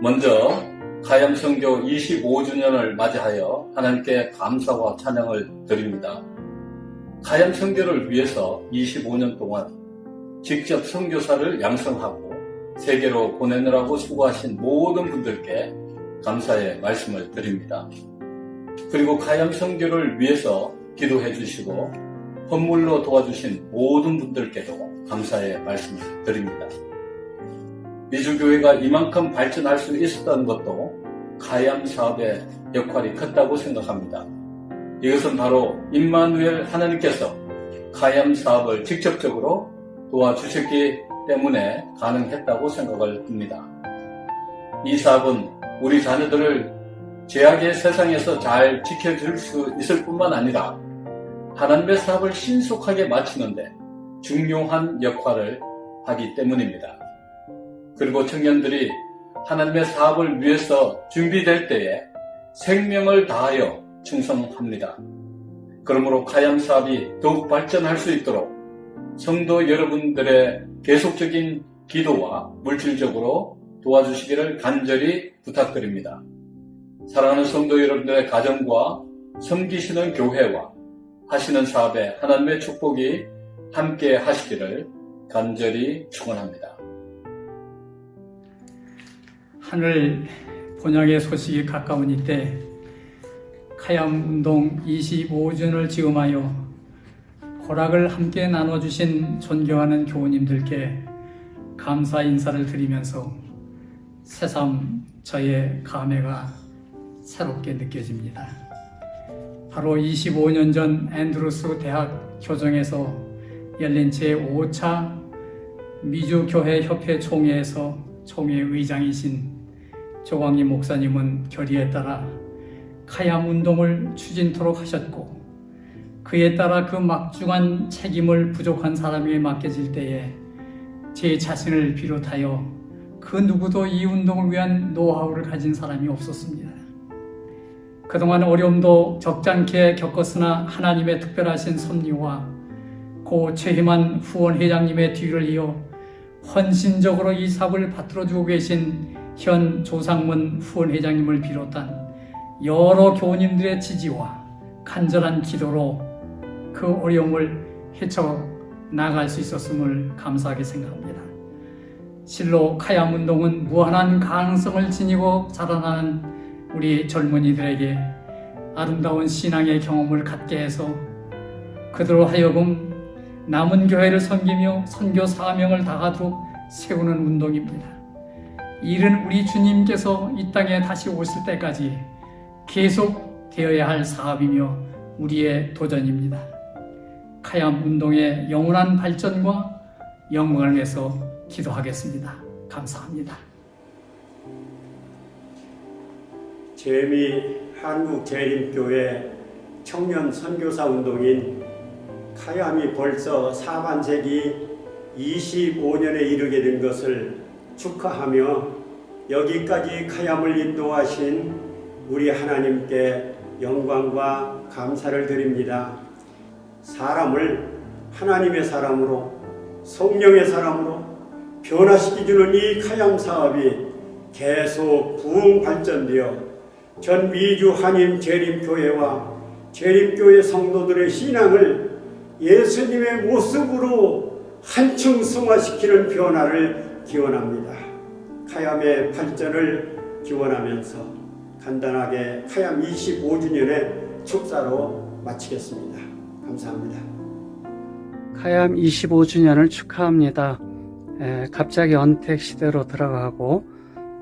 먼저 카얌 선교 25주년을 맞이하여 하나님께 감사와 찬양을 드립니다. 카얌 선교를 위해서 25년 동안 직접 선교사를 양성하고 세계로 보내느라고 수고하신 모든 분들께 감사의 말씀을 드립니다. 그리고 카얌 선교를 위해서 기도해 주시고 헌물로 도와주신 모든 분들께도 감사의 말씀을 드립니다. 미주교회가 이만큼 발전할 수 있었던 것도 카얌 사업의 역할이 컸다고 생각합니다. 이것은 바로 임마누엘 하나님께서 카얌 사업을 직접적으로 도와주셨기 때문에 가능했다고 생각을 합니다. 이 사업은 우리 자녀들을 죄악의 세상에서 잘 지켜줄 수 있을 뿐만 아니라 하나님의 사업을 신속하게 마치는데 중요한 역할을 하기 때문입니다. 그리고 청년들이 하나님의 사업을 위해서 준비될 때에 생명을 다하여 충성합니다. 그러므로 카얌 사업이 더욱 발전할 수 있도록 성도 여러분들의 계속적인 기도와 물질적으로 도와주시기를 간절히 부탁드립니다. 사랑하는 성도 여러분들의 가정과 섬기시는 교회와 하시는 사업에 하나님의 축복이 함께 하시기를 간절히 축원합니다. 하늘 본향의 소식이 가까운 이때 카얌 운동 25주년을 지음하여 고락을 함께 나눠주신 존경하는 교우님들께 감사 인사를 드리면서 새삼 저의 감회가 새롭게 느껴집니다. 바로 25년 전 앤드루스 대학 교정에서 열린 제5차 미주교회 총회에서 총회 의장이신 조광림 목사님은 결의에 따라 카얌 운동을 추진토록 하셨고, 그에 따라 그 막중한 책임을 부족한 사람에게 맡겨질 때에 제 자신을 비롯하여 그 누구도 이 운동을 위한 노하우를 가진 사람이 없었습니다. 그동안 어려움도 적잖게 겪었으나 하나님의 특별하신 섭리와 고 최희만 후원회장님의 뒤를 이어 헌신적으로 이 사업을 받들어주고 계신 현 조상문 후원회장님을 비롯한 여러 교우님들의 지지와 간절한 기도로 그 어려움을 헤쳐나갈 수 있었음을 감사하게 생각합니다. 실로 카얌 운동은 무한한 가능성을 지니고 자라나는 우리 젊은이들에게 아름다운 신앙의 경험을 갖게 해서 그들로 하여금 남은 교회를 섬기며 선교 사명을 다하도록 세우는 운동입니다. 이 일은 우리 주님께서 이 땅에 다시 오실 때까지 계속 되어야 할 사업이며 우리의 도전입니다. 카얌 운동의 영원한 발전과 영광을 위해서 기도하겠습니다. 감사합니다. 재미 한국재림교회 청년 선교사 운동인 카얌이 벌써 4반세기 25년에 이르게 된 것을 축하하며 여기까지 카얌을 인도하신 우리 하나님께 영광과 감사를 드립니다. 사람을 하나님의 사람으로 성령의 사람으로 변화시켜주는 이 카얌 사업이 계속 부흥 발전되어 전 미주 한인 재림교회와 재림교회 성도들의 신앙을 예수님의 모습으로 한층 승화시키는 변화를 기원합니다. 카얌의 발전을 기원하면서 간단하게 카얌 25주년의 축사로 마치겠습니다. 감사합니다. 카얌 25주년을 축하합니다. 갑자기 언택 시대로 들어가고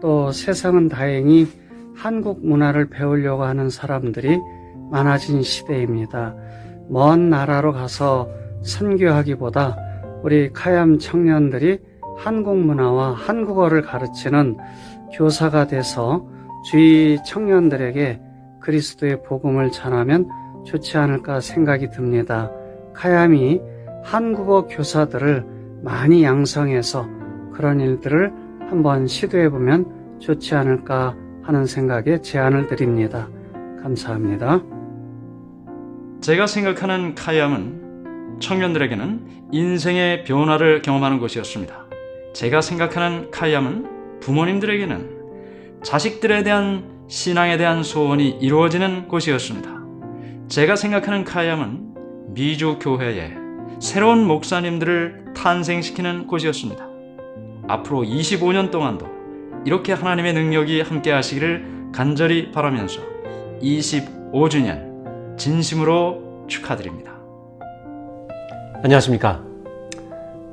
또 세상은 다행히 한국 문화를 배우려고 하는 사람들이 많아진 시대입니다. 먼 나라로 가서 선교하기보다 우리 카얌 청년들이 한국 문화와 한국어를 가르치는 교사가 돼서 주위 청년들에게 그리스도의 복음을 전하면 좋지 않을까 생각이 듭니다. 카얌이 한국어 교사들을 많이 양성해서 그런 일들을 한번 시도해보면 좋지 않을까 하는 생각에 제안을 드립니다. 감사합니다. 제가 생각하는 카얌은 청년들에게는 인생의 변화를 경험하는 곳이었습니다. 제가 생각하는 카얌은 부모님들에게는 자식들에 대한 신앙에 대한 소원이 이루어지는 곳이었습니다. 제가 생각하는 카이암은 미주 교회에 새로운 목사님들을 탄생시키는 곳이었습니다. 앞으로 25년 동안도 이렇게 하나님의 능력이 함께 하시기를 간절히 바라면서 25주년 진심으로 축하드립니다. 안녕하십니까.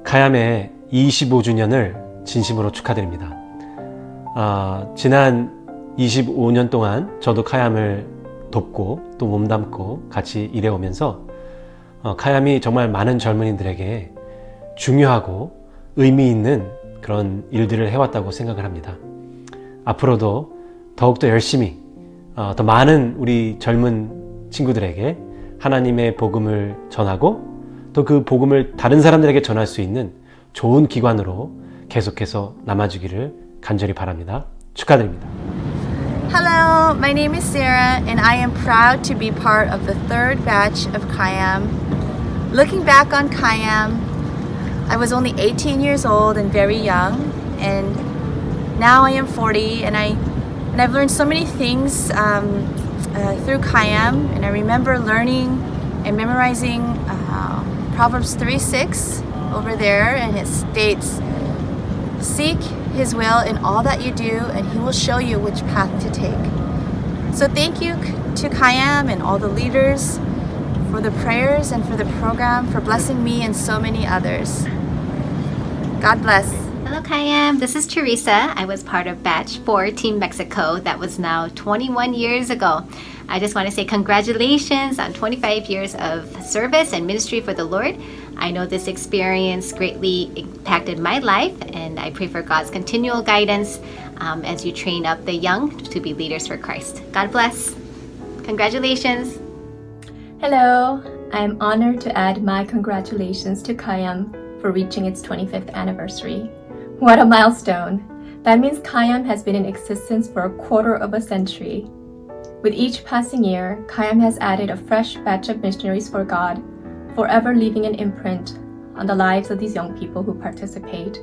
카이암의 25주년을 진심으로 축하드립니다. 지난 25년 동안 저도 카이암을 돕고 또 몸담고 같이 일해오면서 카이암이 정말 많은 젊은이들에게 중요하고 의미 있는 그런 일들을 해왔다고 생각을 합니다. 앞으로도 더욱더 열심히 더 많은 우리 젊은 친구들에게 하나님의 복음을 전하고 또 그 복음을 다른 사람들에게 전할 수 있는 좋은 기관으로 계속해서 남아주기를 간절히 바랍니다. 축하드립니다. Hello, my name is Sarah, and I am proud to be part of the third batch of Kayam. Looking back on Kayam, I was only 18 years old and very young, and now I am 40, and I've learned so many things through Kayam, and I remember learning and memorizing Proverbs 3:6 over there, and it states, "Seek His will in all that you do, and He will show you which path to take." So thank you to Kayam and all the leaders for the prayers and for the program, for blessing me and so many others. God bless. Hello, Kayam. This is Teresa. I was part of Batch 4 Team Mexico. That was now 21 years ago. I just want to say congratulations on 25 years of service and ministry for the Lord. I know this experience greatly impacted my life, and I pray for God's continual guidance as you train up the young to be leaders for Christ. God bless. Congratulations. Hello, I am honored to add my congratulations to Kayam for reaching its 25th anniversary. What a milestone! That means Kayam has been in existence for a quarter of a century. With each passing year, Kayam has added a fresh batch of missionaries for God, forever leaving an imprint on the lives of these young people who participate.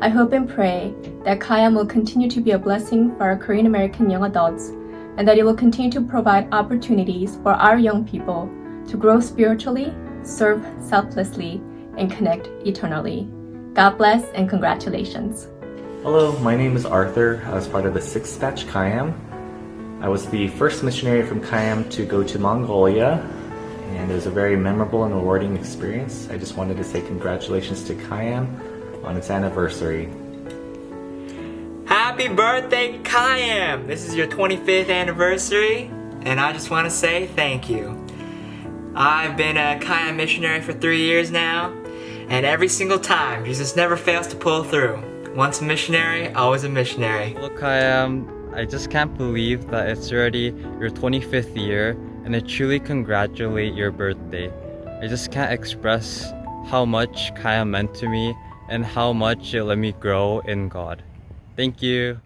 I hope and pray that Kayam will continue to be a blessing for our Korean American young adults, and that it will continue to provide opportunities for our young people to grow spiritually, serve selflessly, and connect eternally. God bless and congratulations. Hello, my name is Arthur. I was part of the 6th batch Kayam. I was the first missionary from Kayam to go to Mongolia, and it was a very memorable and rewarding experience. I just wanted to say congratulations to Kayam on its anniversary. Happy birthday, Kayam! This is your 25th anniversary, and I just want to say thank you. I've been a Kayam missionary for 3 years now, and every single time, Jesus never fails to pull through. Once a missionary, always a missionary. Hello, Kayam. I just can't believe that it's already your 25th year, and I truly congratulate your birthday. I just can't express how much Kayam meant to me and how much it let me grow in God. Thank you.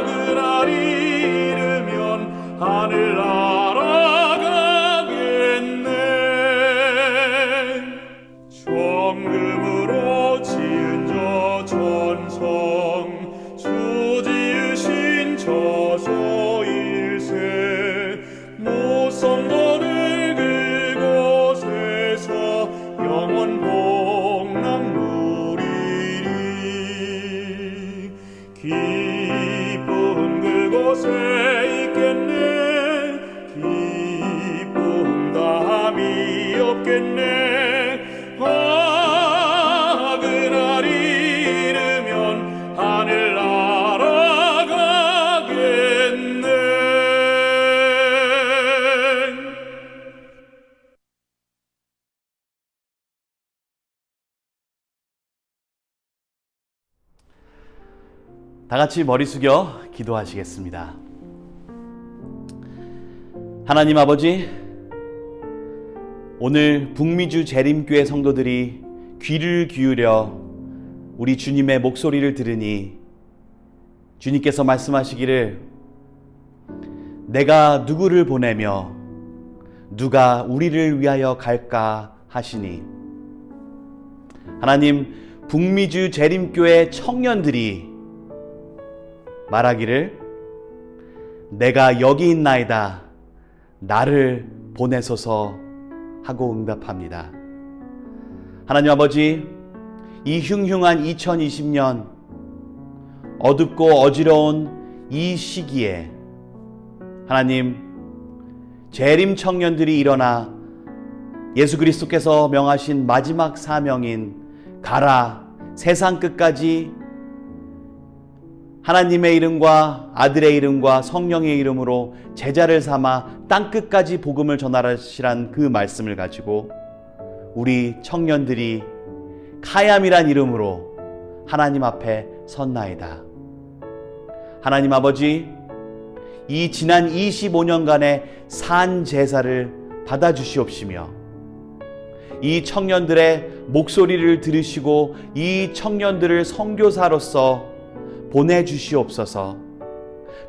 그날 이르면 하늘 날아가겠네. 정금으로 지은 저 천성 주 지으신 저소 일세 모성 너를 그곳에서 영원 복락 누리리. 기쁨 그곳에 있겠네. 기쁨 다함이 없겠네. 그날 이르면 하늘 날아가겠네. 다 같이 머리 숙여 기도하시겠습니다. 하나님 아버지, 오늘 북미주 재림교회 성도들이 귀를 기울여 우리 주님의 목소리를 들으니 주님께서 말씀하시기를 내가 누구를 보내며 누가 우리를 위하여 갈까 하시니, 하나님, 북미주 재림교회 청년들이 말하기를 내가 여기 있나이다, 나를 보내소서 하고 응답합니다. 하나님 아버지, 이 흉흉한 2020년 어둡고 어지러운 이 시기에 하나님, 재림 청년들이 일어나 예수 그리스도께서 명하신 마지막 사명인 가라 세상 끝까지 하나님의 이름과 아들의 이름과 성령의 이름으로 제자를 삼아 땅끝까지 복음을 전하시란 그 말씀을 가지고 우리 청년들이 카얌이란 이름으로 하나님 앞에 섰나이다. 하나님 아버지, 이 지난 25년간의 산 제사를 받아주시옵시며 이 청년들의 목소리를 들으시고 이 청년들을 선교사로서 보내주시옵소서.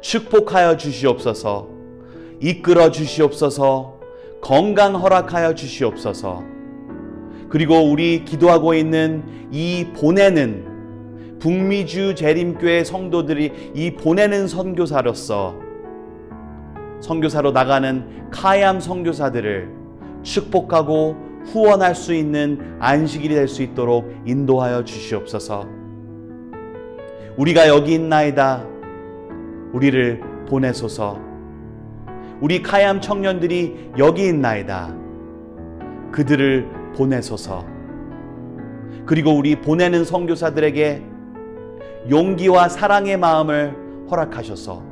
축복하여 주시옵소서. 이끌어 주시옵소서. 건강 허락하여 주시옵소서. 그리고 우리 기도하고 있는 이 보내는 북미주 재림교회 성도들이 이 보내는 선교사로서 선교사로 나가는 카얌 선교사들을 축복하고 후원할 수 있는 안식일이 될 수 있도록 인도하여 주시옵소서. 우리가 여기 있나이다, 우리를 보내소서. 우리 카얌 청년들이 여기 있나이다, 그들을 보내소서. 그리고 우리 보내는 선교사들에게 용기와 사랑의 마음을 허락하셔서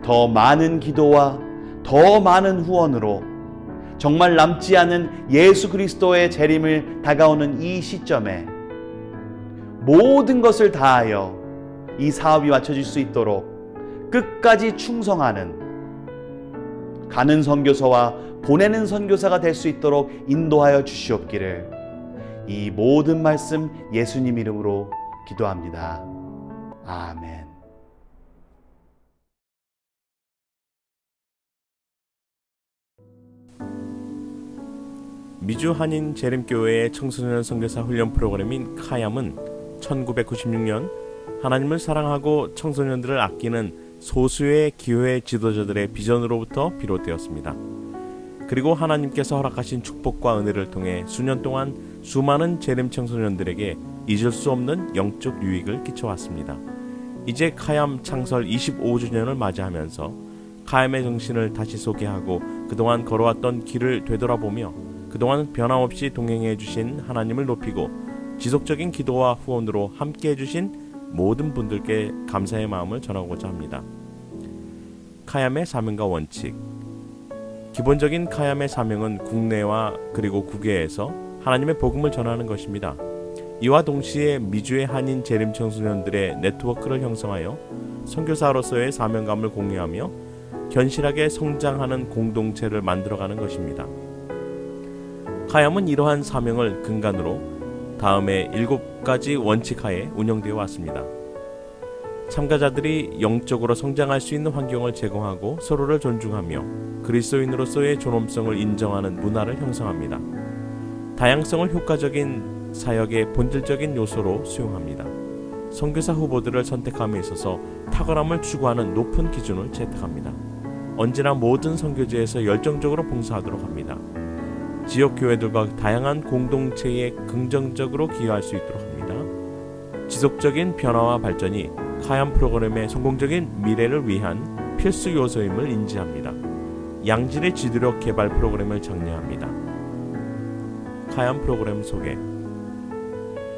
더 많은 기도와 더 많은 후원으로 정말 남지 않은 예수 그리스도의 재림을 다가오는 이 시점에 모든 것을 다하여 이 사업이 맞춰질 수 있도록 끝까지 충성하는 가는 선교사와 보내는 선교사가 될 수 있도록 인도하여 주시옵기를 이 모든 말씀 예수님 이름으로 기도합니다. 아멘. 미주 한인 재림교회의 청소년 선교사 훈련 프로그램인 카얌은 1996년 하나님을 사랑하고 청소년들을 아끼는 소수의 기회 지도자들의 비전으로부터 비롯되었습니다. 그리고 하나님께서 허락하신 축복과 은혜를 통해 수년 동안 수많은 재림 청소년들에게 잊을 수 없는 영적 유익을 끼쳐왔습니다. 이제 카얌 창설 25주년을 맞이하면서 카얌의 정신을 다시 소개하고 그동안 걸어왔던 길을 되돌아보며 그동안 변함없이 동행해 주신 하나님을 높이고 지속적인 기도와 후원으로 함께 해주신 모든 분들께 감사의 마음을 전하고자 합니다. 카얌의 사명과 원칙. 기본적인 카얌의 사명은 국내와 그리고 국외에서 하나님의 복음을 전하는 것입니다. 이와 동시에 미주의 한인 재림 청소년들의 네트워크를 형성하여 선교사로서의 사명감을 공유하며 견실하게 성장하는 공동체를 만들어가는 것입니다. 카얌은 이러한 사명을 근간으로 다음에 7가지 원칙 하에 운영되어 왔습니다. 참가자들이 영적으로 성장할 수 있는 환경을 제공하고 서로를 존중하며 그리스도인으로서의 존엄성을 인정하는 문화를 형성합니다. 다양성을 효과적인 사역의 본질적인 요소로 수용합니다. 선교사 후보들을 선택함에 있어서 탁월함을 추구하는 높은 기준을 채택합니다. 언제나 모든 선교지에서 열정적으로 봉사하도록 합니다. 지역 교회들과 다양한 공동체에 긍정적으로 기여할 수 있도록 합니다. 지속적인 변화와 발전이 카얌 프로그램의 성공적인 미래를 위한 필수 요소임을 인지합니다. 양질의 지도력 개발 프로그램을 장려합니다. 카얌 프로그램 소개.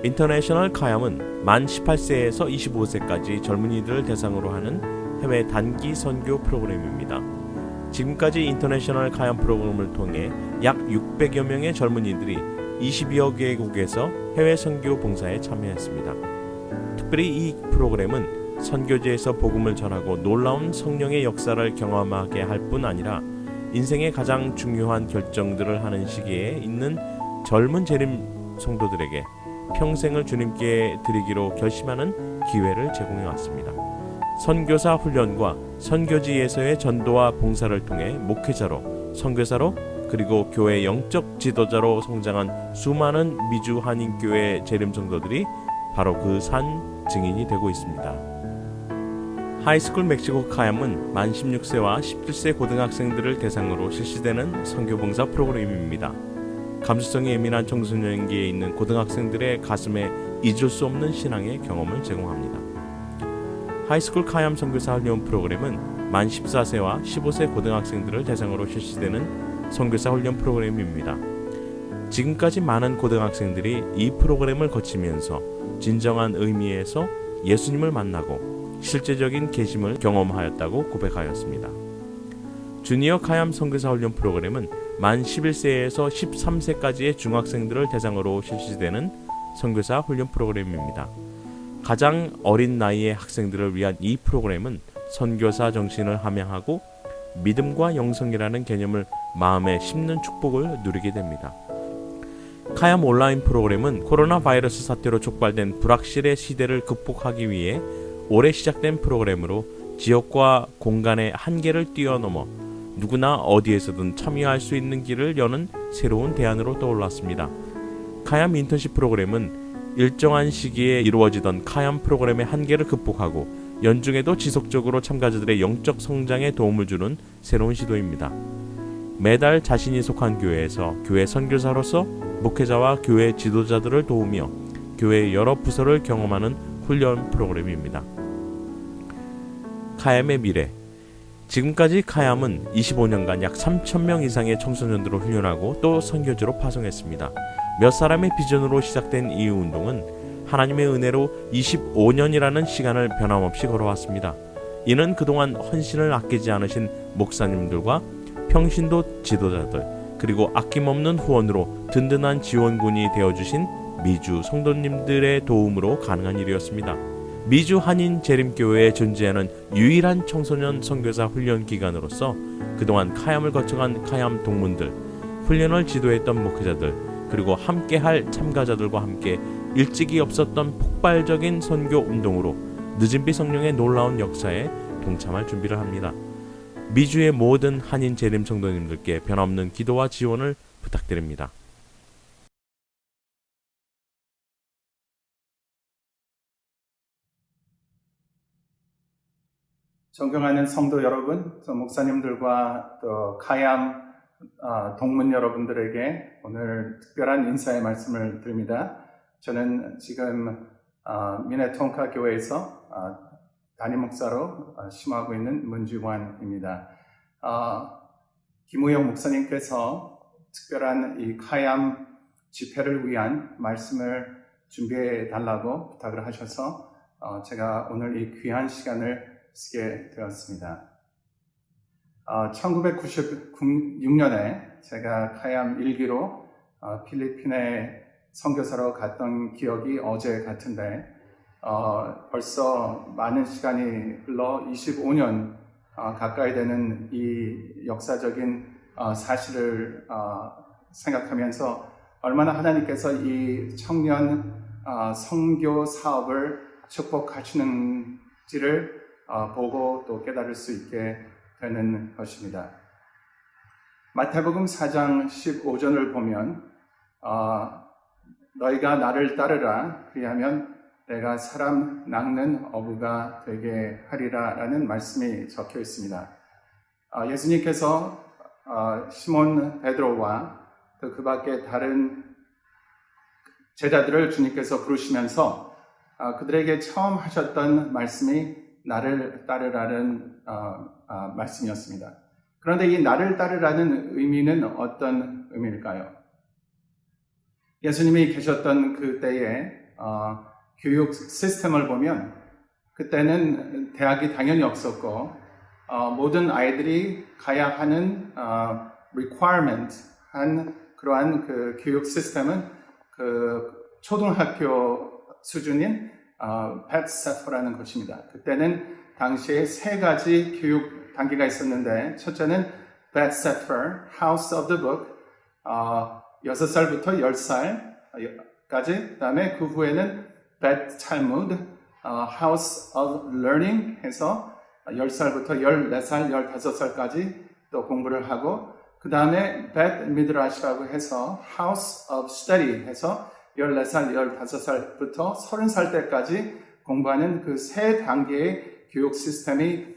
인터내셔널 카얌은 만 18세에서 25세까지 젊은이들을 대상으로 하는 해외 단기 선교 프로그램입니다. 지금까지 인터내셔널 카얌 프로그램을 통해 약 600여 명의 젊은이들이 22여 개국에서 해외 선교 봉사에 참여했습니다. 특별히 이 프로그램은 선교지에서 복음을 전하고 놀라운 성령의 역사를 경험하게 할 뿐 아니라 인생의 가장 중요한 결정들을 하는 시기에 있는 젊은 재림 성도들에게 평생을 주님께 드리기로 결심하는 기회를 제공해 왔습니다. 선교사 훈련과 선교지에서의 전도와 봉사를 통해 목회자로, 선교사로, 그리고 교회 영적 지도자로 성장한 수많은 미주 한인교회 재림 성도들이 바로 그 산 증인이 되고 있습니다. 하이스쿨 멕시코 카얌은 만 16세와 17세 고등학생들을 대상으로 실시되는 선교봉사 프로그램입니다. 감수성이 예민한 청소년기에 있는 고등학생들의 가슴에 잊을 수 없는 신앙의 경험을 제공합니다. 하이스쿨 카얌 선교사 훈련 프로그램은 만 14세와 15세 고등학생들을 대상으로 실시되는 선교사 훈련 프로그램입니다. 지금까지 많은 고등학생들이 이 프로그램을 거치면서 진정한 의미에서 예수님을 만나고 실제적인 계심을 경험하였다고 고백하였습니다. 주니어 카얌 선교사 훈련 프로그램은 만 11세에서 13세까지의 중학생들을 대상으로 실시되는 선교사 훈련 프로그램입니다. 가장 어린 나이의 학생들을 위한 이 프로그램은 선교사 정신을 함양하고 믿음과 영성이라는 개념을 마음에 심는 축복을 누리게 됩니다. 카얌 온라인 프로그램은 코로나 바이러스 사태로 촉발된 불확실의 시대를 극복하기 위해 올해 시작된 프로그램으로 지역과 공간의 한계를 뛰어넘어 누구나 어디에서든 참여할 수 있는 길을 여는 새로운 대안으로 떠올랐습니다. 카얌 인턴십 프로그램은 일정한 시기에 이루어지던 카얌 프로그램의 한계를 극복하고 연중에도 지속적으로 참가자들의 영적 성장에 도움을 주는 새로운 시도입니다. 매달 자신이 속한 교회에서 교회 선교사로서 목회자와 교회 지도자들을 도우며 교회의 여러 부서를 경험하는 훈련 프로그램입니다. 카얌의 미래. 지금까지 카얌은 25년간 약 3,000명 이상의 청소년들을 훈련하고 또 선교지로 파송했습니다. 몇 사람의 비전으로 시작된 이 운동은 하나님의 은혜로 25년이라는 시간을 변함없이 걸어왔습니다. 이는 그동안 헌신을 아끼지 않으신 목사님들과 평신도 지도자들, 그리고 아낌없는 후원으로 든든한 지원군이 되어주신 미주 성도님들의 도움으로 가능한 일이었습니다. 미주 한인 재림교회에 존재하는 유일한 청소년 선교사 훈련 기관으로서 그동안 카얌을 거쳐간 카얌 동문들, 훈련을 지도했던 목회자들, 그리고 함께할 참가자들과 함께 일찍이 없었던 폭발적인 선교 운동으로 늦은비 성령의 놀라운 역사에 동참할 준비를 합니다. 미주의 모든 한인 재림 성도님들께 변함없는 기도와 지원을 부탁드립니다. 존경하는 성도 여러분, 또 목사님들과 또 카얌 동문 여러분들에게 오늘 특별한 인사의 말씀을 드립니다. 저는 지금 미네통카 교회에서 담임 목사로 심하고 있는 문지환입니다. 김우영 목사님께서 특별한 이 카얌 집회를 위한 말씀을 준비해 달라고 부탁을 하셔서 제가 오늘 이 귀한 시간을 쓰게 되었습니다. 1996년에 제가 카얌 1기로 필리핀에 선교사로 갔던 기억이 어제 같은데 벌써 많은 시간이 흘러 25년 가까이 되는 이 역사적인 사실을 생각하면서 얼마나 하나님께서 이 청년 선교 사업을 축복하시는지를 보고 또 깨달을 수 있게 되는 것입니다. 마태복음 4장 15절을 보면 너희가 나를 따르라 그리하면 내가 사람 낚는 어부가 되게 하리라 라는 말씀이 적혀 있습니다. 예수님께서 시몬 베드로와 또 그 밖에 다른 제자들을 주님께서 부르시면서 그들에게 처음 하셨던 말씀이 나를 따르라는 말씀이었습니다. 그런데 이 나를 따르라는 의미는 어떤 의미일까요? 예수님이 계셨던 그때의 교육 시스템을 보면 그때는 대학이 당연히 없었고 모든 아이들이 가야 하는 requirement 한 그러한 그 교육 시스템은 그 초등학교 수준인 Bet Sefer라는 것입니다. 그때는 당시에 세 가지 교육 단계가 있었는데 첫째는 Bet Sefer, House of the Book, 6살부터 10살까지 그 다음에 그 후에는 Bet Talmud, House of Learning 해서 10살부터 14살, 15살까지 또 공부를 하고 그 다음에 Bet Midrash라고 해서 House of Study 해서 14살, 15살부터 30살 때까지 공부하는 그 세 단계의 교육 시스템이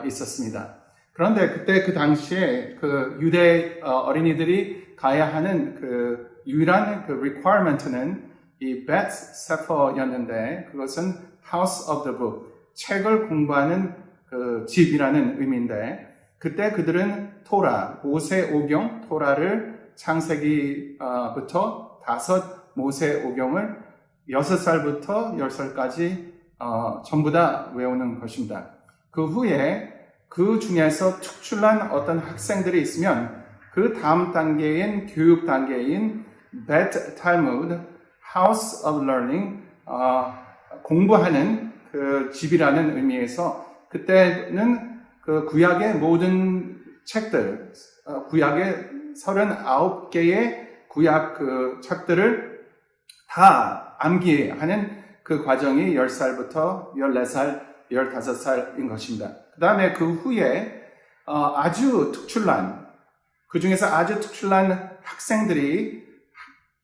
있었습니다. 그런데 그때 그 당시에 그 유대 어린이들이 가야 하는 그 유일한 그 requirement는 이 Bet Sefer였는데 그것은 House of the Book, 책을 공부하는 그 집이라는 의미인데 그때 그들은 토라, 모세오경, 토라를 창세기부터 5 모세오경을 6살부터 10살까지 전부 다 외우는 것입니다. 그 후에 그 중에서 특출난 어떤 학생들이 있으면 그 다음 단계인 교육 단계인 Bet Talmud, House of Learning, 공부하는 그 집이라는 의미에서 그때는 그 구약의 모든 책들, 구약의 39개의 구약 그 책들을 다 암기하는 그 과정이 10살부터 14살, 15살인 것입니다. 그 다음에 그 후에 아주 특출난, 그 중에서 아주 특출난 학생들이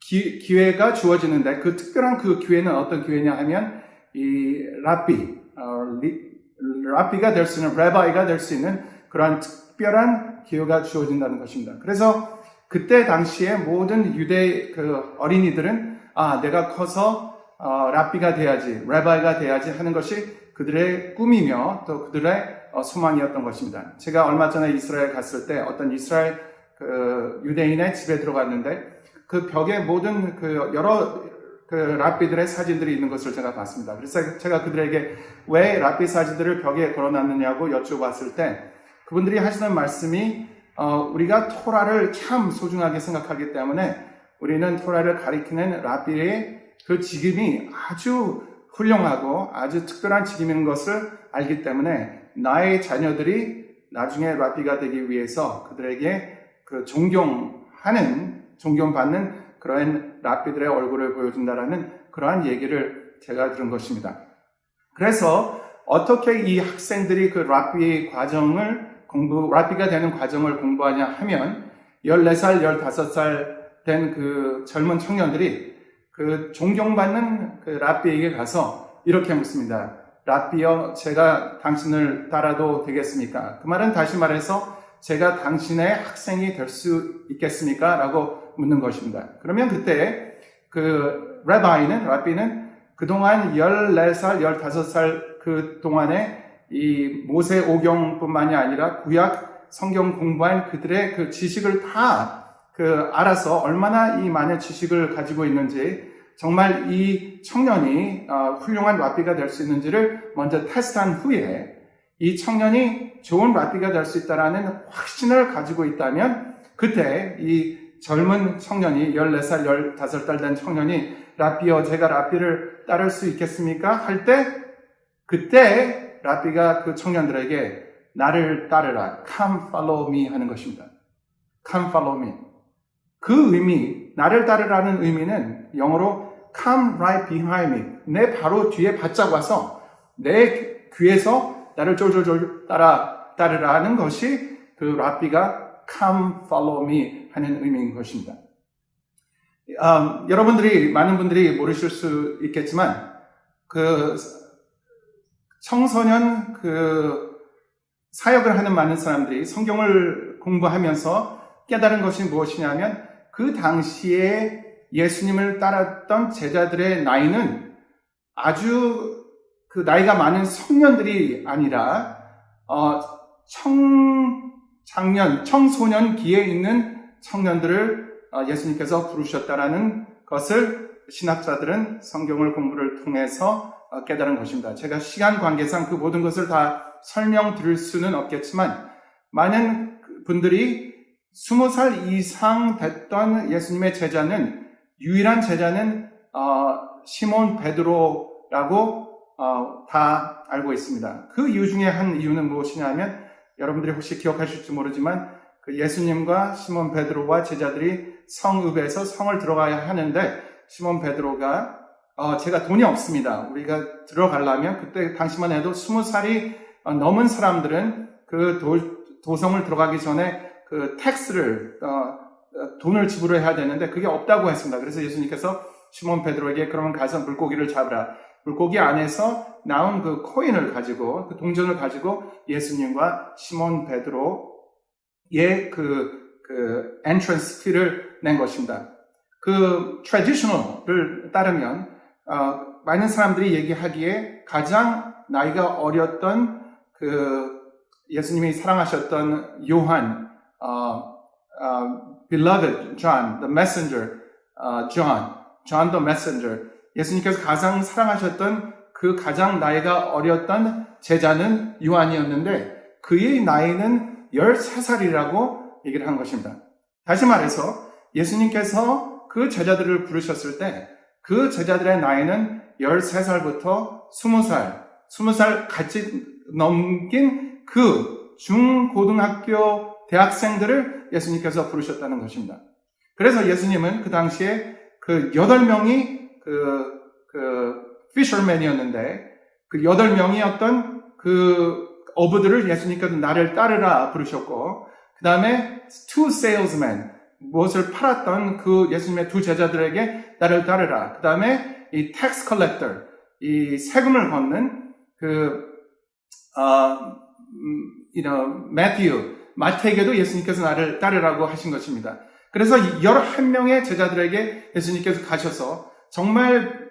기회가 주어지는데 그 특별한 그 기회는 어떤 기회냐 하면 이 라비가 될 수 있는, 레바이가 될 수 있는 그러한 특별한 기회가 주어진다는 것입니다. 그래서 그때 당시에 모든 유대 그 어린이들은 내가 커서 라비가 돼야지, 레바이가 돼야지 하는 것이 그들의 꿈이며 또 그들의 소망이었던 것입니다. 제가 얼마 전에 이스라엘 갔을 때 어떤 이스라엘 그 유대인의 집에 들어갔는데 그 벽에 모든 그 여러 그 랍비들의 사진들이 있는 것을 제가 봤습니다. 그래서 제가 그들에게 왜 랍비 사진들을 벽에 걸어놨느냐고 여쭤봤을 때 그분들이 하시는 말씀이 우리가 토라를 참 소중하게 생각하기 때문에 우리는 토라를 가리키는 랍비의 그 직임이 아주 훌륭하고 아주 특별한 직임인 것을 알기 때문에 나의 자녀들이 나중에 랍비가 되기 위해서 그들에게 그 존경받는 그러한 랍비들의 얼굴을 보여준다라는 그러한 얘기를 제가 들은 것입니다. 그래서 어떻게 이 학생들이 그 랍비가 되는 과정을 공부하냐 하면 14살, 15살 된 그 젊은 청년들이 그 존경받는 그 랍비에게 가서 이렇게 묻습니다. 랍비여, 제가 당신을 따라도 되겠습니까? 그 말은 다시 말해서 제가 당신의 학생이 될 수 있겠습니까? 라고 묻는 것입니다. 그러면 그때 그 랍비는 그동안 14살, 15살 그 동안에 이 모세오경뿐만이 아니라 구약 성경 공부한 그들의 그 지식을 다 그 알아서 얼마나 이 많은 지식을 가지고 있는지 정말 이 청년이 훌륭한 랍비가 될 수 있는지를 먼저 테스트한 후에 이 청년이 좋은 랍비가 될 수 있다라는 확신을 가지고 있다면 그때 이 젊은 청년이 14살, 15살 된 청년이 랍비여, 제가 랍비를 따를 수 있겠습니까? 할 때 그때 랍비가 그 청년들에게 나를 따르라, come follow me 하는 것입니다. come follow me. 그 의미, 나를 따르라는 의미는 영어로 come right behind me, 내 바로 뒤에 바짝 와서 내 귀에서 나를 쫄쫄쫄 따르라는 것이 그 랍비가 come follow me 하는 의미인 것입니다. 여러분들이, 많은 분들이 모르실 수 있겠지만 그 청소년 그 사역을 하는 많은 사람들이 성경을 공부하면서 깨달은 것이 무엇이냐면 그 당시에 예수님을 따랐던 제자들의 나이는 아주 그 나이가 많은 청년들이 아니라 청소년기에 있는 청년들을 예수님께서 부르셨다라는 것을 신학자들은 성경을 공부를 통해서 깨달은 것입니다. 제가 시간 관계상 그 모든 것을 다 설명드릴 수는 없겠지만 많은 분들이 20살 이상 됐던 예수님의 제자는 유일한 제자는 시몬 베드로라고 다 알고 있습니다. 그 이유 중에 한 이유는 무엇이냐면 여러분들이 혹시 기억하실지 모르지만 그 예수님과 시몬 베드로와 제자들이 성읍에서 성을 들어가야 하는데 시몬 베드로가 제가 돈이 없습니다. 우리가 들어가려면 그때 당시만 해도 20살이 넘은 사람들은 그 도성을 들어가기 전에 그 텍스를 돈을 지불해야 되는데 그게 없다고 했습니다. 그래서 예수님께서 시몬 베드로에게 그러면 가서 물고기를 잡으라. 물고기 안에서 나온 그 코인을 가지고 그 동전을 가지고 예수님과 시몬 베드로의 그 엔트런스 피를 낸 것입니다. 그 트래디셔널을 따르면 많은 사람들이 얘기하기에 가장 나이가 어렸던 그 예수님이 사랑하셨던 요한, beloved John, the messenger, John the messenger, 예수님께서 가장 사랑하셨던 그 가장 나이가 어렸던 제자는 요한이었는데 그의 나이는 13살이라고 얘기를 한 것입니다. 다시 말해서 예수님께서 그 제자들을 부르셨을 때 그 제자들의 나이는 13살부터 20살 같이 넘긴 그 중고등학교 대학생들을 예수님께서 부르셨다는 것입니다. 그래서 예수님은 그 당시에 그 8명이 fisherman이었는데 그 8명이었던 그 어부들을 예수님께서 나를 따르라 부르셨고 그 다음에 two salesmen, 무엇을 팔았던 그 예수님의 두 제자들에게 나를 따르라. 그 다음에 이 tax collector, 이 세금을 걷는 마태에게도 예수님께서 나를 따르라고 하신 것입니다. 그래서 11명의 제자들에게 예수님께서 가셔서 정말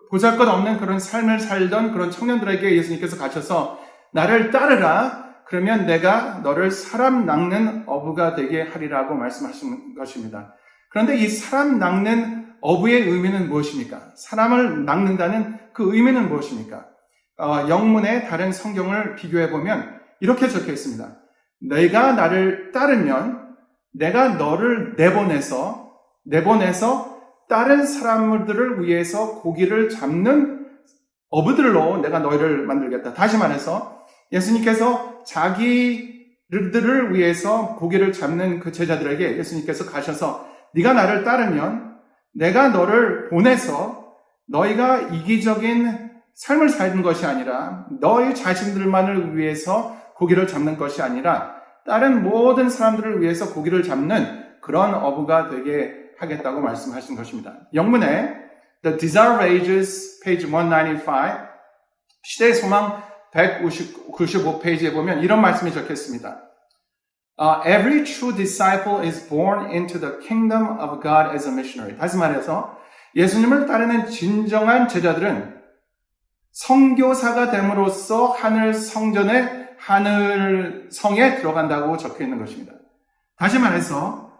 보잘것없는 그런 삶을 살던 그런 청년들에게 예수님께서 가셔서 나를 따르라. 그러면 내가 너를 사람 낚는 어부가 되게 하리라고 말씀하신 것입니다. 그런데 이 사람 낚는 어부의 의미는 무엇입니까? 사람을 낚는다는 그 의미는 무엇입니까? 영문의 다른 성경을 비교해 보면 이렇게 적혀 있습니다. 내가 나를 따르면 내가 너를 내보내서 다른 사람들을 위해서 고기를 잡는 어부들로 내가 너희를 만들겠다. 다시 말해서 예수님께서 자기들을 위해서 고기를 잡는 그 제자들에게 예수님께서 가셔서 네가 나를 따르면 내가 너를 보내서 너희가 이기적인 삶을 사는 것이 아니라 너희 자신들만을 위해서 고기를 잡는 것이 아니라 다른 모든 사람들을 위해서 고기를 잡는 그런 어부가 되게 하겠다고 말씀하신 것입니다. 영문에 The Desire of Ages, page 195, 시대의 소망 195페이지에 보면 이런 말씀이 적혀있습니다. Every true disciple is born into the kingdom of God as a missionary. 다시 말해서 예수님을 따르는 진정한 제자들은 선교사가 됨으로써 하늘 성전에 하늘 성에 들어간다고 적혀 있는 것입니다. 다시 말해서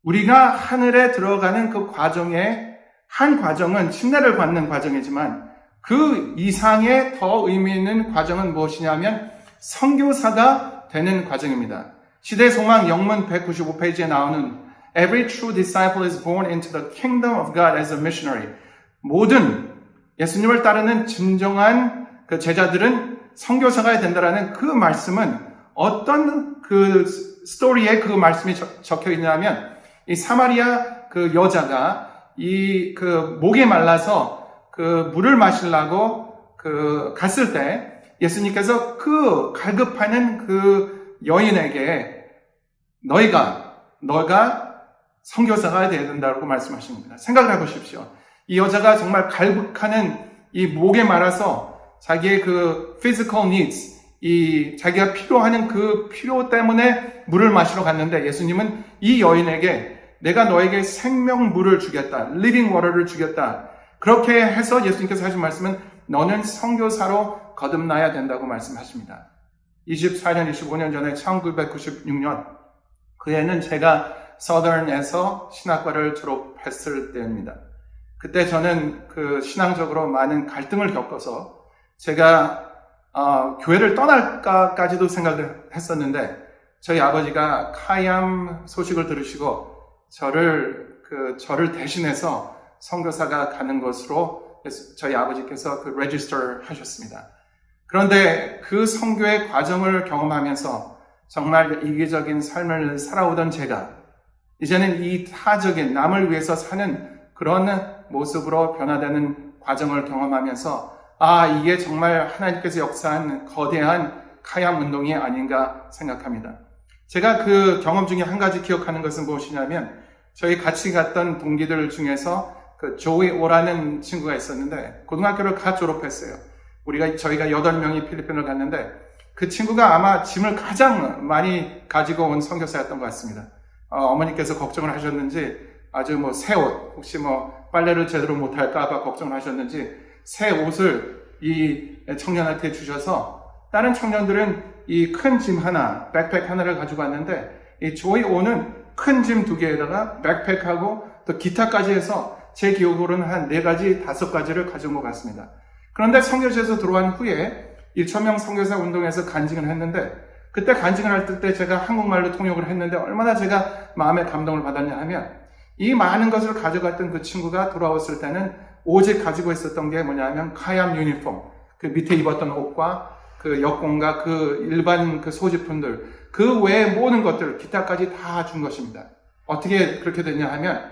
우리가 하늘에 들어가는 그 과정의 한 과정은 침례를 받는 과정이지만 그 이상의 더 의미 있는 과정은 무엇이냐면 선교사가 되는 과정입니다. 시대 소망 영문 195페이지에 나오는 Every true disciple is born into the kingdom of God as a missionary. 모든 예수님을 따르는 진정한 그 제자들은 선교사가 된다라는 그 말씀은 어떤 그 스토리에 그 말씀이 적혀 있냐면 이 사마리아 그 여자가 이 그 목이 말라서 그 물을 마시려고 그 갔을 때 예수님께서 그 갈급하는 그 여인에게 너가 선교사가 되어야 된다고 말씀하십니다. 생각을 해보십시오. 이 여자가 정말 갈급하는 이 목에 말아서 자기의 그 physical needs, 이 자기가 필요하는 그 필요 때문에 물을 마시러 갔는데 예수님은 이 여인에게 내가 너에게 생명물을 주겠다, living water를 주겠다. 그렇게 해서 예수님께서 하신 말씀은 너는 선교사로 거듭나야 된다고 말씀하십니다. 24년, 25년 전에 1996년 그 해는 제가 서던에서 신학과를 졸업했을 때입니다. 그때 저는 그 신앙적으로 많은 갈등을 겪어서 제가 교회를 떠날까까지도 생각을 했었는데 저희 아버지가 카이암 소식을 들으시고 저를 대신해서 선교사가 가는 것으로 저희 아버지께서 그 레지스터 하셨습니다. 그런데 그 선교의 과정을 경험하면서 정말 이기적인 삶을 살아오던 제가 이제는 이 타적인 남을 위해서 사는 그런 모습으로 변화되는 과정을 경험하면서 이게 정말 하나님께서 역사한 거대한 카이암 운동이 아닌가 생각합니다. 제가 그 경험 중에 한 가지 기억하는 것은 무엇이냐면 저희 같이 갔던 동기들 중에서 그 조이 오라는 친구가 있었는데 고등학교를 갓 졸업했어요. 저희가 8명이 필리핀을 갔는데 그 친구가 아마 짐을 가장 많이 가지고 온 선교사였던 것 같습니다. 어머니께서 걱정을 하셨는지 아주 새 옷, 혹시 빨래를 제대로 못할까봐 걱정을 하셨는지 새 옷을 이 청년한테 주셔서 다른 청년들은 이 큰 짐 하나, 백팩 하나를 가지고 왔는데 이 조이 오는 큰 짐 2개에다가 백팩하고 또 기타까지 해서 제 기억으로는 한 4가지, 5가지를 가져온 것 같습니다. 그런데 선교지에서 들어온 후에 1,000명 선교사 운동에서 간증을 했는데 그때 간증을 할 때 제가 한국말로 통역을 했는데 얼마나 제가 마음에 감동을 받았냐 하면 이 많은 것을 가져갔던 그 친구가 돌아왔을 때는 오직 가지고 있었던 게 뭐냐면 카이암 유니폼, 그 밑에 입었던 옷과 그 여권과 그 일반 그 소지품들, 그 외의 모든 것들, 기타까지 다 준 것입니다. 어떻게 그렇게 됐냐 하면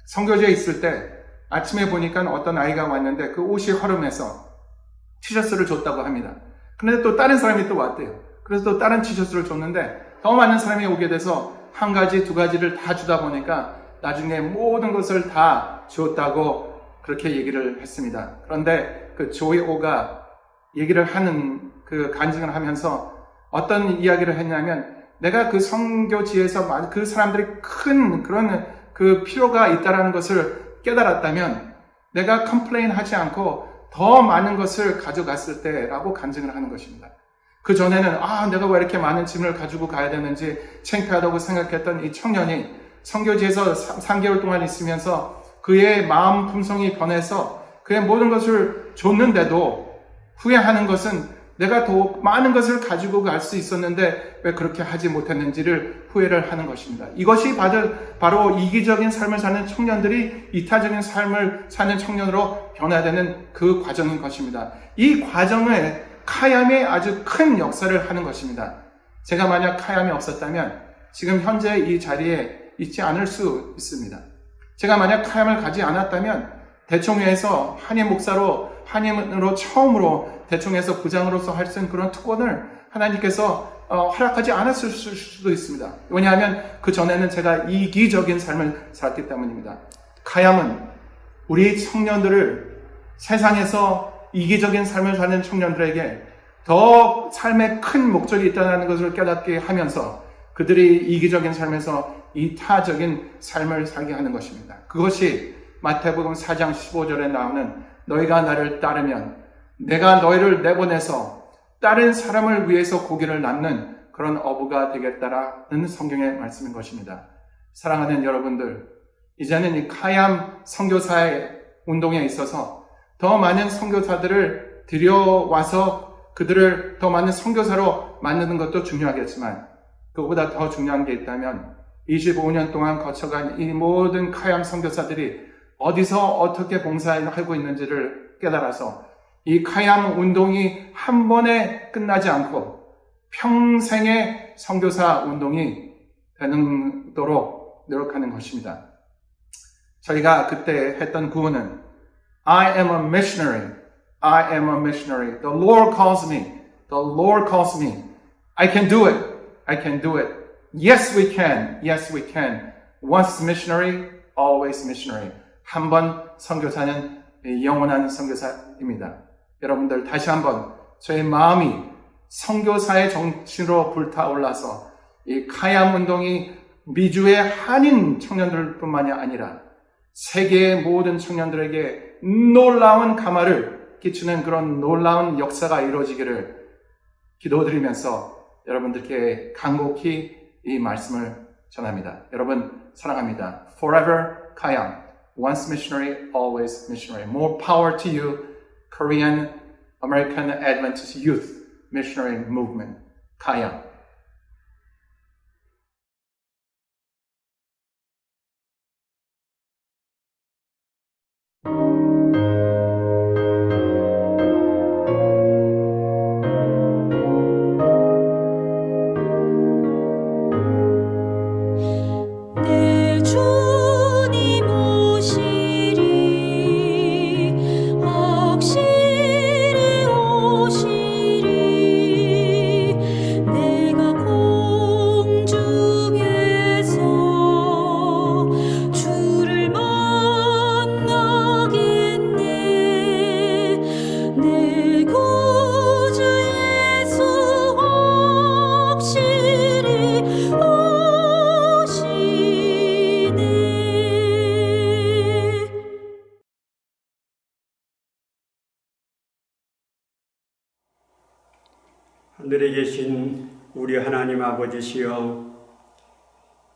선교지에 있을 때 아침에 보니까 어떤 아이가 왔는데 그 옷이 허름해서 티셔츠를 줬다고 합니다. 그런데 또 다른 사람이 또 왔대요. 그래서 또 다른 티셔츠를 줬는데 더 많은 사람이 오게 돼서 1가지, 2가지를 다 주다 보니까 나중에 모든 것을 다 줬다고 그렇게 얘기를 했습니다. 그런데 그 조이 오가 얘기를 하는 그 간증을 하면서 어떤 이야기를 했냐면 내가 그 선교지에서 그 사람들이 큰 그런 그 필요가 있다는 것을 깨달았다면 내가 컴플레인 하지 않고 더 많은 것을 가져갔을 때라고 간증을 하는 것입니다. 그 전에는 내가 왜 이렇게 많은 짐을 가지고 가야 되는지 창피하다고 생각했던 이 청년이 선교지에서 3개월 동안 있으면서 그의 마음 품성이 변해서 그의 모든 것을 줬는데도 후회하는 것은 내가 더 많은 것을 가지고 갈 수 있었는데 왜 그렇게 하지 못했는지를 후회를 하는 것입니다. 이것이 바로 이기적인 삶을 사는 청년들이 이타적인 삶을 사는 청년으로 변화되는 그 과정인 것입니다. 이 과정에 카이암이 아주 큰 역사를 하는 것입니다. 제가 만약 카이암이 없었다면 지금 현재 이 자리에 있지 않을 수 있습니다. 제가 만약 카이암을 가지 않았다면 대총회에서 한인 목사로 한인으로 처음으로 대총회에서 부장으로서 할 수 있는 그런 특권을 하나님께서 허락하지 않았을 수도 있습니다. 왜냐하면 그 전에는 제가 이기적인 삶을 살았기 때문입니다. 카이암은 우리 청년들을 세상에서 이기적인 삶을 사는 청년들에게 더 삶에 큰 목적이 있다는 것을 깨닫게 하면서 그들이 이기적인 삶에서 이타적인 삶을 살게 하는 것입니다. 그것이 마태복음 4장 15절에 나오는 너희가 나를 따르면 내가 너희를 내보내서 다른 사람을 위해서 고기를 남는 그런 어부가 되겠다라는 성경의 말씀인 것입니다. 사랑하는 여러분들, 이제는 이 카이암 선교사의 운동에 있어서 더 많은 선교사들을 들여와서 그들을 더 많은 선교사로 만드는 것도 중요하겠지만 그보다 더 중요한 게 있다면 25년 동안 거쳐간 이 모든 카이암 선교사들이 어디서 어떻게 봉사하고 있는지를 깨달아서 이 카이암 운동이 한 번에 끝나지 않고 평생의 선교사 운동이 되도록 노력하는 것입니다. 저희가 그때 했던 구호는 I am a missionary. I am a missionary. The Lord calls me. The Lord calls me. I can do it. I can do it. Yes, we can. Yes, we can. Once missionary, always missionary. 한 번 선교사는 영원한 선교사입니다. 여러분들 다시 한번 저의 마음이 선교사의 정신으로 불타올라서 이 카얌 운동이 미주의 한인 청년들뿐만이 아니라 세계의 모든 청년들에게 놀라운 감화를 끼치는 그런 놀라운 역사가 이루어지기를 기도드리면서 여러분들께 간곡히 이 말씀을 전합니다. 여러분 사랑합니다. Forever Kayam. Once missionary, always missionary. More power to you, Korean American Adventist Youth Missionary Movement. Kayam. 하늘에 계신 우리 하나님 아버지시여,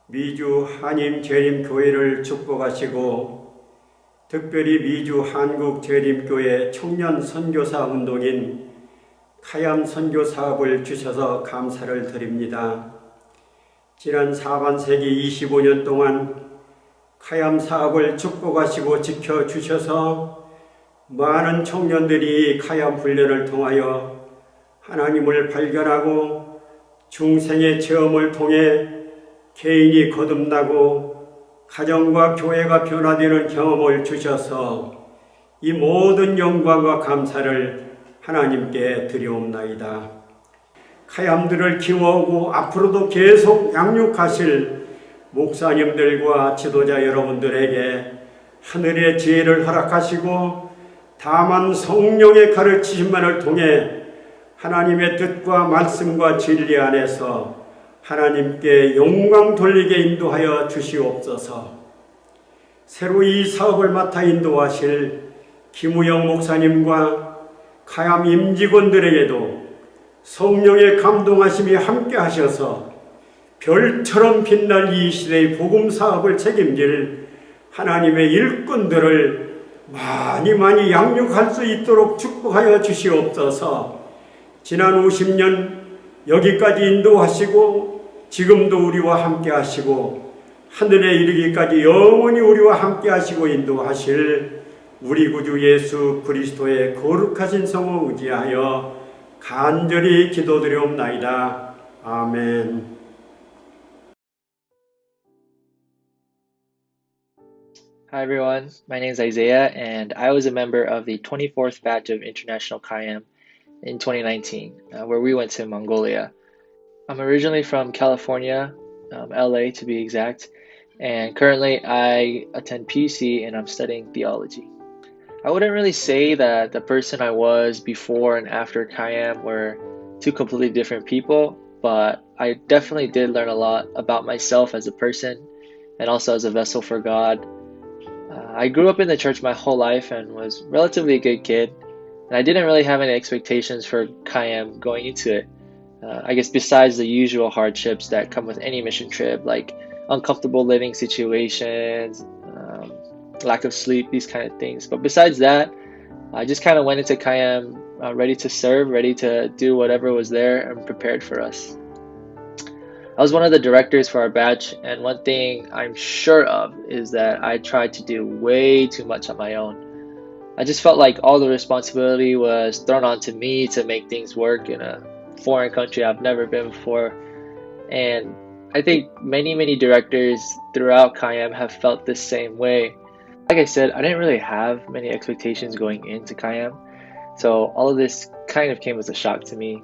미주 한인 재림교회를 축복하시고 특별히 미주 한국재림교회 청년 선교사 운동인 카얌 선교 사업을 주셔서 감사를 드립니다. 지난 4반세기 25년 동안 카얌 사업을 축복하시고 지켜주셔서 많은 청년들이 카얌 훈련을 통하여 하나님을 발견하고 중생의 체험을 통해 개인이 거듭나고 가정과 교회가 변화되는 경험을 주셔서 이 모든 영광과 감사를 하나님께 드리옵나이다. 카얌들을 키워오고 앞으로도 계속 양육하실 목사님들과 지도자 여러분들에게 하늘의 지혜를 허락하시고 다만 성령의 가르치심만을 통해 하나님의 뜻과 말씀과 진리 안에서 하나님께 영광 돌리게 인도하여 주시옵소서. 새로 이 사업을 맡아 인도하실 김우영 목사님과 카얌 임직원들에게도 성령의 감동하심이 함께 하셔서 별처럼 빛날 이 시대의 복음 사업을 책임질 하나님의 일꾼들을 많이 양육할 수 있도록 축복하여 주시옵소서. 지난 50년 여기까지 인도하시고 지금도 우리와 함께 하시고 하늘에 이르기까지 영원히 우리와 함께 하시고 인도하실 우리 구주 예수 그리스도의 거룩하신 성을 의지하여 간절히 기도드리옵나이다. 아멘. Hi everyone, my name is Isaiah and I was a member of the 24th batch of International Kayam in 2019, where we went to Mongolia. I'm originally from California, LA to be exact, and currently I attend PUC and I'm studying theology. I wouldn't really say that the person I was before and after Kayam were two completely different people, but I definitely did learn a lot about myself as a person and also as a vessel for God. I grew up in the church my whole life and was relatively a good kid. And I didn't really have any expectations for Kayam going into it. I guess besides the usual hardships that come with any mission trip, like uncomfortable living situations, lack of sleep, these kind of things. But besides that, I just kind of went into Kayam ready to serve, ready to do whatever was there and prepared for us. I was one of the directors for our batch, and one thing I'm sure of is that I tried to do way too much on my own. I just felt like all the responsibility was thrown onto me to make things work in a foreign country I've never been before. And I think many directors throughout Kayam have felt the same way. Like I said, I didn't really have many expectations going into Kayam, so all of this kind of came as a shock to me.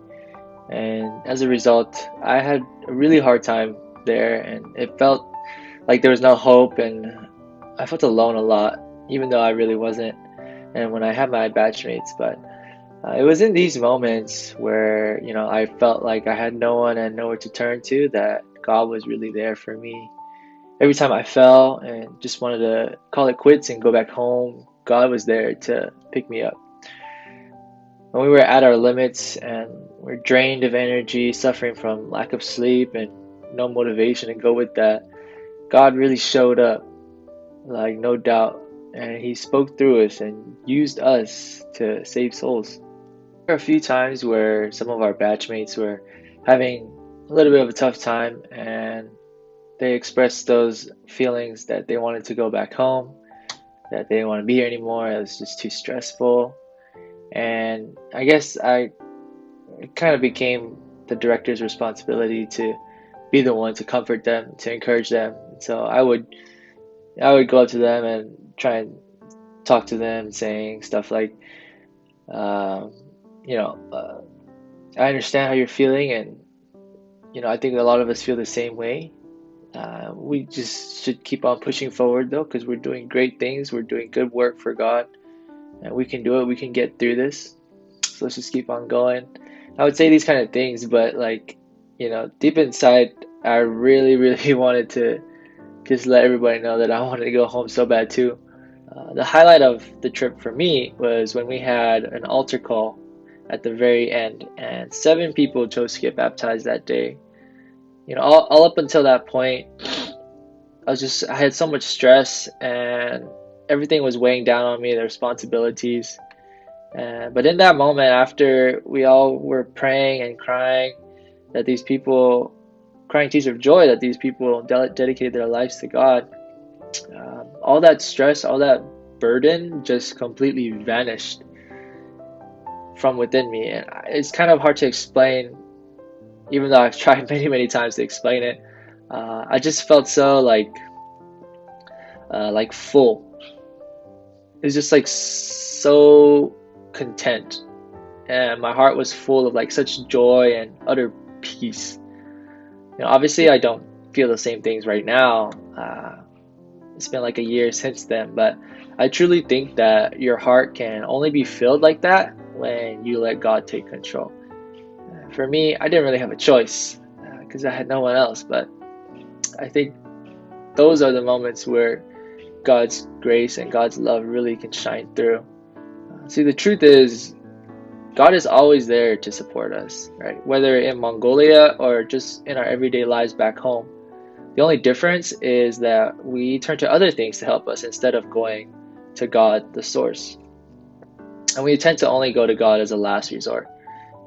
And as a result, I had a really hard time there, and it felt like there was no hope, and I felt alone a lot, even though I really wasn't. And when I had my batchmates, but it was in these moments where, you know, I felt like I had no one and nowhere to turn to, that God was really there for me. Every time I fell and just wanted to call it quits and go back home, God was there to pick me up. When we were at our limits and we're drained of energy, suffering from lack of sleep and no motivation to go with that, God really showed up, like no doubt, and He spoke through us and used us to save souls. There were a few times where some of our batchmates were having a little bit of a tough time, and they expressed those feelings that they wanted to go back home, that they didn't want to be here anymore. It was just too stressful. And I guess it kind of became the director's responsibility to be the one to comfort them, to encourage them. So I would go up to them and try and talk to them, saying stuff like, I understand how you're feeling, and I think a lot of us feel the same way. We just should keep on pushing forward, though, because we're doing great things. We're doing good work for God, and we can do it. We can get through this. So let's just keep on going. I would say these kind of things, but deep inside, I really wanted to just let everybody know that I wanted to go home so bad too. The highlight of the trip for me was when we had an altar call at the very end, and 7 people chose to get baptized that day. All up until that point, I had so much stress, and everything was weighing down on me, the responsibilities. But in that moment, after we all were praying and crying, crying tears of joy that these people dedicated their lives to God, all that stress, all that burden just completely vanished from within me. And it's kind of hard to explain, even though I've tried many times to explain it. I just felt so like full. It was just so content, and my heart was full of such joy and utter peace. Obviously I don't feel the same things right now. It's been a year since then, but I truly think that your heart can only be filled like that when you let God take control. For me, I didn't really have a choice because I had no one else, but I think those are the moments where God's grace and God's love really can shine through. See, the truth is, God is always there to support us, right? Whether in Mongolia or just in our everyday lives back home. The only difference is that we turn to other things to help us instead of going to God, the source. And we tend to only go to God as a last resort.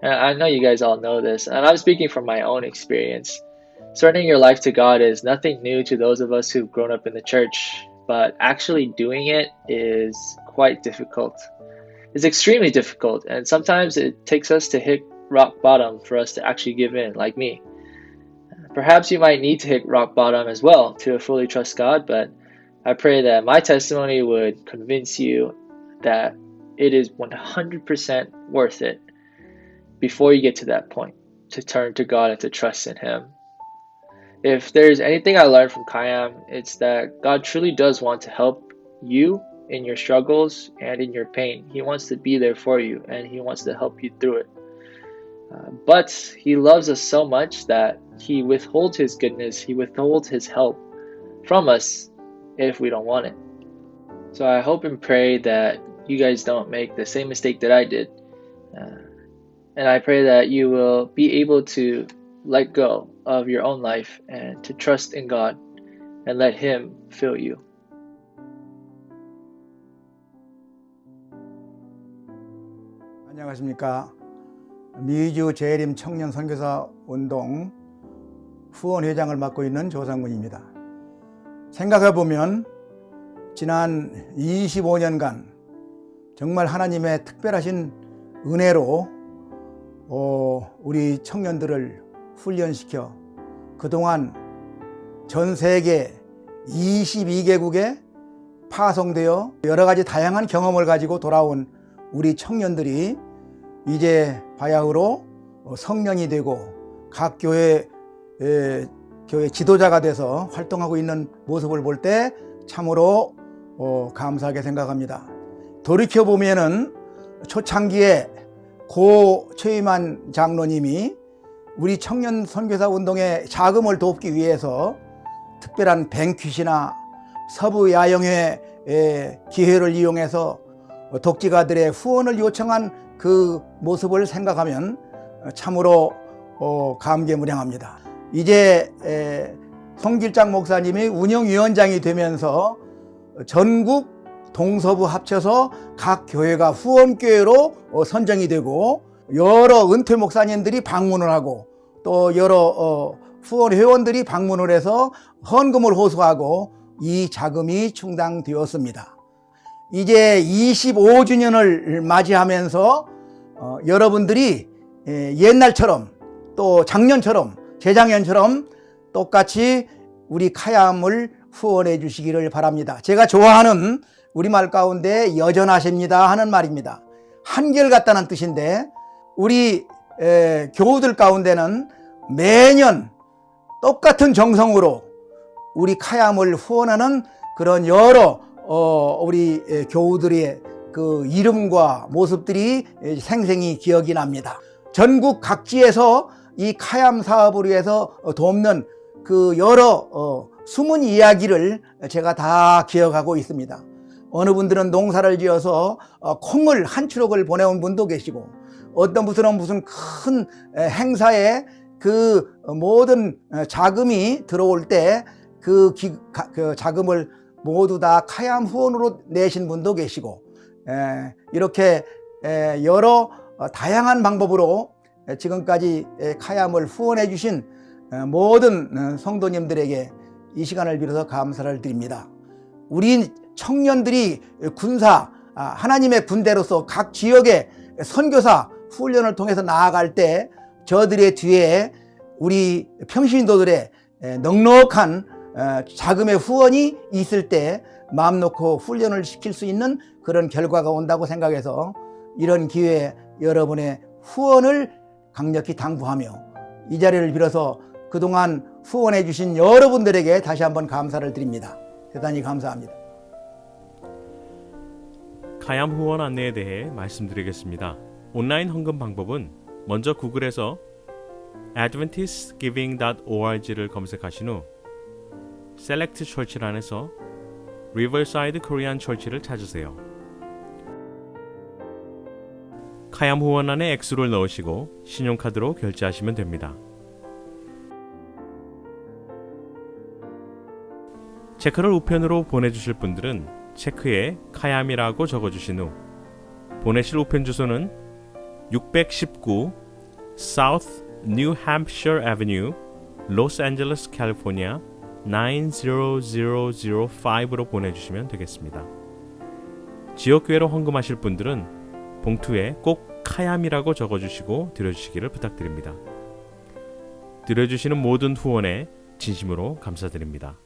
And I know you guys all know this, and I'm speaking from my own experience. Surrendering your life to God is nothing new to those of us who've grown up in the church, but actually doing it is quite difficult. It's extremely difficult, and sometimes it takes us to hit rock bottom for us to actually give in, like me. Perhaps you might need to hit rock bottom as well to fully trust God, but I pray that my testimony would convince you that it is 100% worth it before you get to that point, to turn to God and to trust in Him. If there's anything I learned from Kayam, it's that God truly does want to help you in your struggles and in your pain. He wants to be there for you, and He wants to help you through it. But He loves us so much that He withholds His goodness, He withholds His help from us if we don't want it. So I hope and pray that you guys don't make the same mistake that I did. And I pray that you will be able to let go of your own life and to trust in God and let Him fill you. 안녕하십니까. 미주 재림 청년 선교사 운동 후원회장을 맡고 있는 조상근입니다. 생각해보면 지난 25년간 정말 하나님의 특별하신 은혜로 우리 청년들을 훈련시켜 그동안 전 세계 22개국에 파송되어 여러 가지 다양한 경험을 가지고 돌아온 우리 청년들이 이제 바야흐로 성년이 되고 각 교회 지도자가 돼서 활동하고 있는 모습을 볼 때 참으로 감사하게 생각합니다. 돌이켜보면은 초창기에 고 최희만 장로님이 우리 청년 선교사 운동의 자금을 돕기 위해서 특별한 뱅퀴시나 서부 야영회 기회를 이용해서 독지가들의 후원을 요청한 그 모습을 생각하면 참으로 감개무량합니다. 이제 송길장 목사님이 운영위원장이 되면서 전국 동서부 합쳐서 각 교회가 후원교회로 선정이 되고 여러 은퇴 목사님들이 방문을 하고 또 여러 후원 회원들이 방문을 해서 헌금을 호소하고 이 자금이 충당되었습니다. 이제 25주년을 맞이하면서 여러분들이 옛날처럼 또 작년처럼 재작년처럼 똑같이 우리 카얌을 후원해 주시기를 바랍니다. 제가 좋아하는 우리말 가운데 여전하십니다 하는 말입니다. 한결같다는 뜻인데 우리 교우들 가운데는 매년 똑같은 정성으로 우리 카얌을 후원하는 그런 여러 우리 교우들의 그 이름과 모습들이 생생히 기억이 납니다. 전국 각지에서 이 카얌 사업을 위해서 돕는 그 여러 숨은 이야기를 제가 다 기억하고 있습니다. 어느 분들은 농사를 지어서 콩을 한 추럭을 보내온 분도 계시고 어떤 분들은 무슨 큰 행사에 그 모든 자금이 들어올 때 그 자금을 모두 다 카얌 후원으로 내신 분도 계시고 이렇게 여러 다양한 방법으로 지금까지 카얌을 후원해 주신 모든 성도님들에게 이 시간을 빌어서 감사를 드립니다. 우리 청년들이 군사 하나님의 군대로서 각 지역의 선교사 훈련을 통해서 나아갈 때 저들의 뒤에 우리 평신도들의 넉넉한 자금의 후원이 있을 때 마음 놓고 훈련을 시킬 수 있는 그런 결과가 온다고 생각해서 이런 기회에 여러분의 후원을 강력히 당부하며 이 자리를 빌어서 그동안 후원해 주신 여러분들에게 다시 한번 감사를 드립니다. 대단히 감사합니다. 카얌 후원 안내에 대해 말씀드리겠습니다. 온라인 헌금 방법은 먼저 구글에서 adventistgiving.org를 검색하신 후 Select Church란에서 Riverside Korean Church를 찾으세요. 카얌 후원란에 액수를 넣으시고 신용카드로 결제하시면 됩니다. 체크를 우편으로 보내주실 분들은 체크에 카얌이라고 적어주신 후 보내실 우편 주소는 619 South New Hampshire Avenue, Los Angeles, California 90005로 보내주시면 되겠습니다. 지역교회로 헌금하실 분들은 봉투에 꼭 카얌이라고 적어주시고 드려주시기를 부탁드립니다. 드려주시는 모든 후원에 진심으로 감사드립니다.